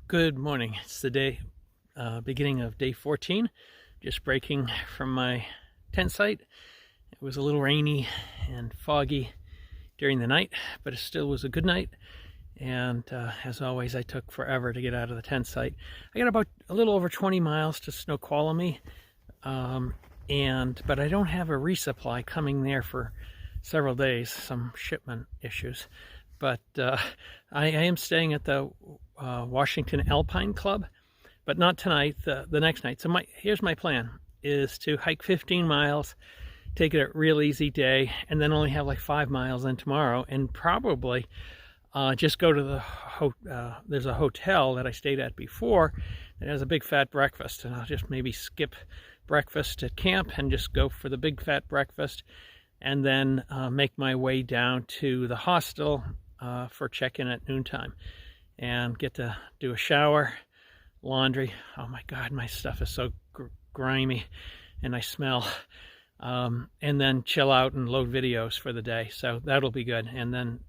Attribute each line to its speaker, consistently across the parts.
Speaker 1: Good morning. It's the day, beginning of day 14. Just breaking from my tent site. It was a little rainy and foggy during the night, but it still was a good night. And as always, I took forever to get out of the tent site. I got about a little over 20 miles to Snoqualmie, but I don't have a resupply coming there for several days, some shipment issues. But I am staying at the Washington Alpine Club, but not tonight, the next night. So here's my plan, is to hike 15 miles, take it a real easy day, and then only have like 5 miles in tomorrow, and probably just go to there's a hotel that I stayed at before that has a big fat breakfast, and I'll just maybe skip breakfast at camp and just go for the big fat breakfast, and then make my way down to the hostel for check-in at noontime and get to do a shower, laundry. Oh my God, my stuff is so grimy and I smell. And then chill out and load videos for the day. So that'll be good. And then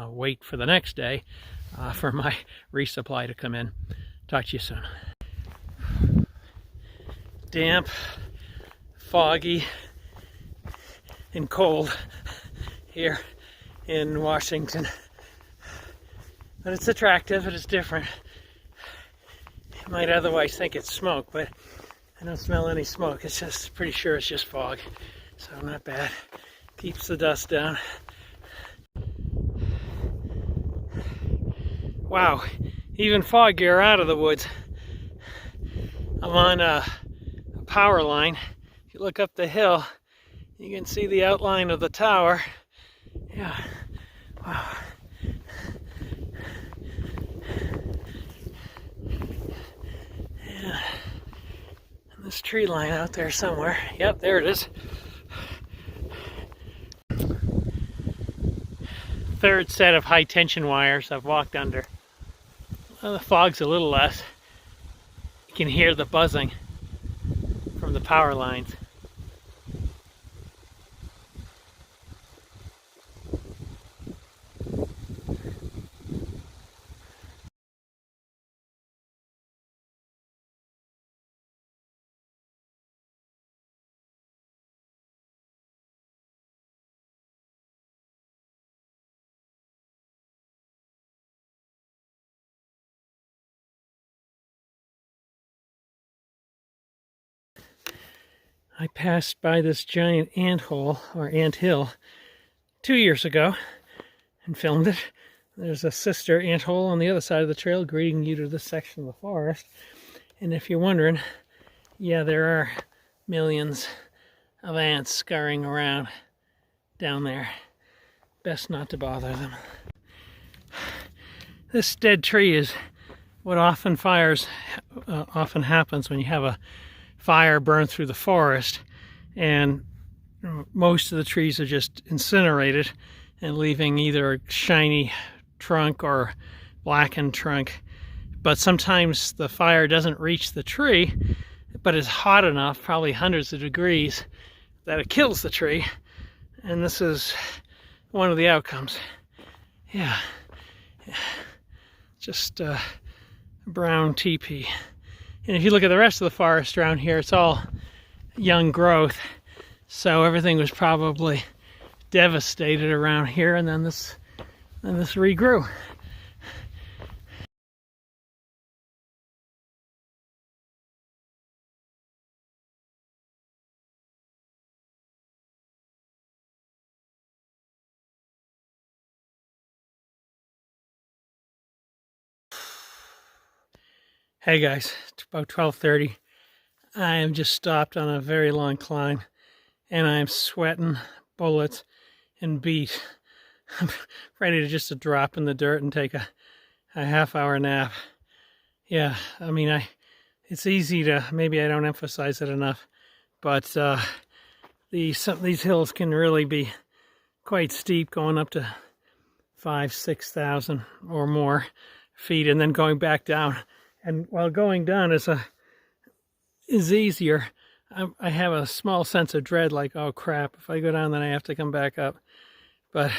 Speaker 1: wait for the next day for my resupply to come in. Talk to you soon. Damp, foggy, and cold here in Washington. But it's attractive, it's different. You might otherwise think it's smoke, but I don't smell any smoke. It's just, pretty sure it's just fog. So not bad. Keeps the dust down. Wow, even foggier out of the woods. I'm on a power line. If you look up the hill, you can see the outline of the tower. Yeah, wow. Yeah. And this tree line out there somewhere. Yep, there it is. Third set of high tension wires I've walked under. Well, the fog's a little less. You can hear the buzzing from the power lines. I passed by this giant anthole, or anthill, 2 years ago and filmed it. There's a sister anthole on the other side of the trail greeting you to this section of the forest. And if you're wondering, yeah, there are millions of ants scurrying around down there. Best not to bother them. This dead tree is what often happens when you have a fire burn through the forest, and most of the trees are just incinerated and leaving either a shiny trunk or blackened trunk. But sometimes the fire doesn't reach the tree, but it's hot enough, probably hundreds of degrees, that it kills the tree. And this is one of the outcomes. Yeah, just a brown teepee. And if you look at the rest of the forest around here, it's all young growth. So everything was probably devastated around here, and then this regrew. Hey guys, it's about 12:30. I am just stopped on a very long climb, and I am sweating bullets and beat. I'm ready to just drop in the dirt and take a half-hour nap. Yeah, I mean, it's easy to, maybe I don't emphasize it enough, but these hills can really be quite steep, going up to 5,000-6,000 or more feet, and then going back down. And while going down is easier, I have a small sense of dread, like, oh crap, if I go down then I have to come back up. But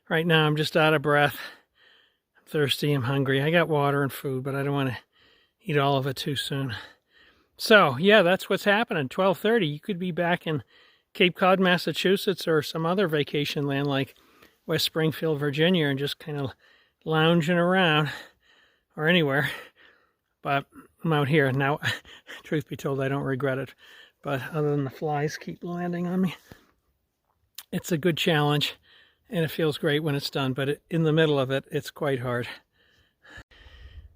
Speaker 1: right now I'm just out of breath. thirsty, I'm hungry. I got water and food, but I don't want to eat all of it too soon. So, yeah, that's what's happening. 12:30, you could be back in Cape Cod, Massachusetts, or some other vacation land like West Springfield, Virginia, and just kind of lounging around, or anywhere. But I'm out here now. Truth be told, I don't regret it. But other than the flies keep landing on me, it's a good challenge, and it feels great when it's done. But in the middle of it, it's quite hard.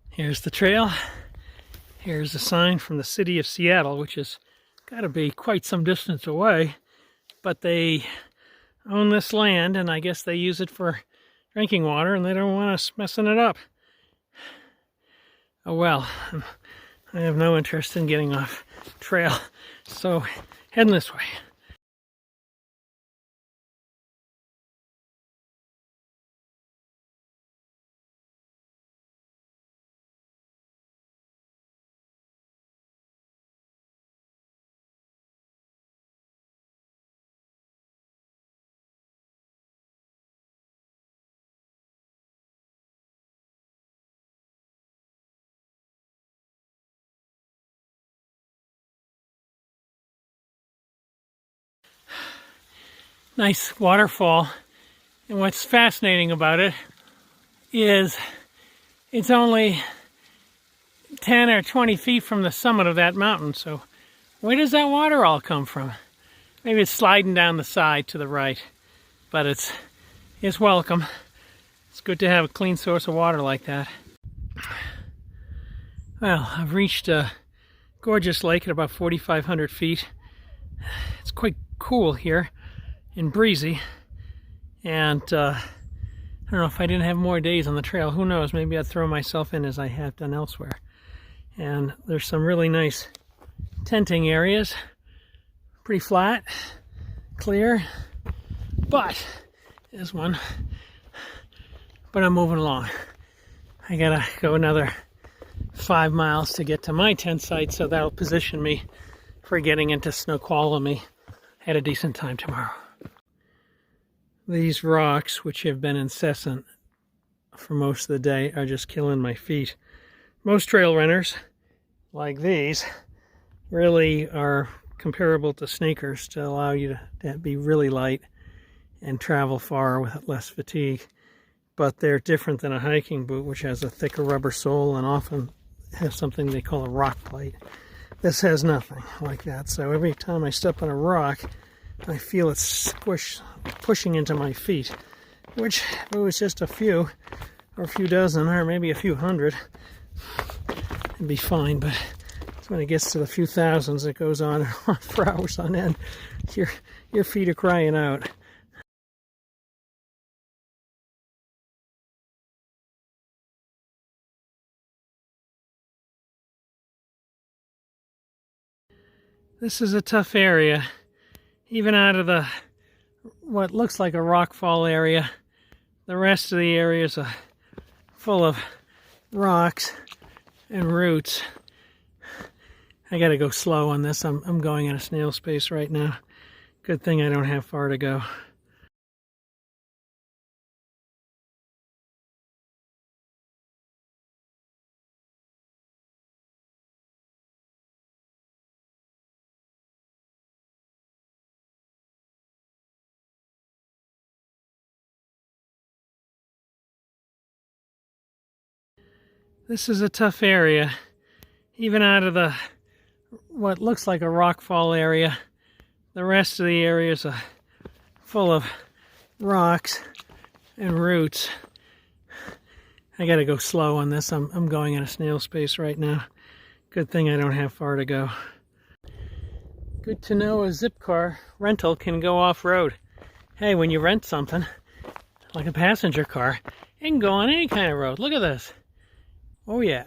Speaker 1: Here's the trail. Here's a sign from the city of Seattle, which has got to be quite some distance away. But they own this land, and I guess they use it for drinking water, and they don't want us messing it up. Oh well, I have no interest in getting off trail, so heading this way. Nice waterfall, and what's fascinating about it is it's only 10 or 20 feet from the summit of that mountain. So where does that water all come from? Maybe it's sliding down the side to the right, but it's welcome. It's good to have a clean source of water like that. Well, I've reached a gorgeous lake at about 4,500 feet. It's quite cool here and breezy, and I don't know, if I didn't have more days on the trail, who knows, maybe I'd throw myself in as I have done elsewhere. And there's some really nice tenting areas, pretty flat, clear, but there's one. But I'm moving along. I gotta go another 5 miles to get to my tent site, so that'll position me for getting into Snoqualmie at a decent time tomorrow. These rocks, which have been incessant for most of the day, are just killing my feet. Most trail runners, like these, really are comparable to sneakers to allow you to be really light and travel far with less fatigue. But they're different than a hiking boot, which has a thicker rubber sole and often has something they call a rock plate. This has nothing like that, so every time I step on a rock, I feel it pushing into my feet, which, if it was just a few, or a few dozen, or maybe a few hundred, it'd be fine. But it's when it gets to the few thousands, it goes on for hours on end. Your feet are crying out. This is a tough area. Even out of what looks like a rockfall area, the rest of the areas are full of rocks and roots. I gotta go slow on this. I'm going at a snail's pace right now. Good thing I don't have far to go. This is a tough area. Even out of what looks like a rockfall area, the rest of the areas are full of rocks and roots. I gotta go slow on this. I'm going at a snail's pace right now. Good thing I don't have far to go. Good to know a zip car rental can go off-road. Hey, when you rent something, like a passenger car, it can go on any kind of road. Look at this. Oh yeah.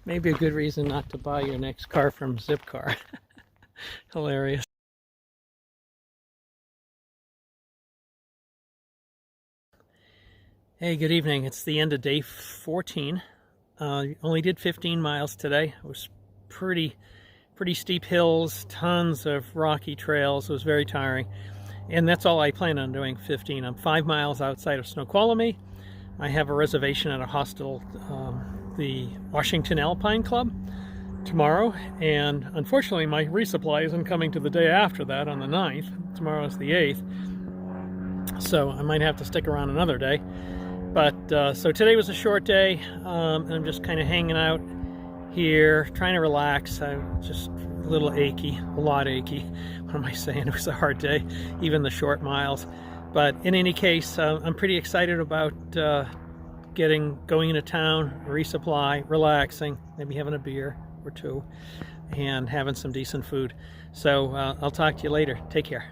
Speaker 1: Maybe a good reason not to buy your next car from Zipcar. Hilarious. Hey, good evening. It's the end of day 14. Only did 15 miles today. It was pretty steep hills, tons of rocky trails. It was very tiring. And that's all I plan on doing, 15. I'm 5 miles outside of Snoqualmie. I have a reservation at a hostel, the Washington Alpine Club, tomorrow, and unfortunately my resupply isn't coming to the day after that on the 9th. Tomorrow is the 8th, so I might have to stick around another day. But so today was a short day, and I'm just kind of hanging out here, trying to relax. I'm just a little achy, a lot achy. What am I saying? It was a hard day, even the short miles. But in any case, I'm pretty excited about going into town, resupply, relaxing, maybe having a beer or two, and having some decent food. So I'll talk to you later. Take care.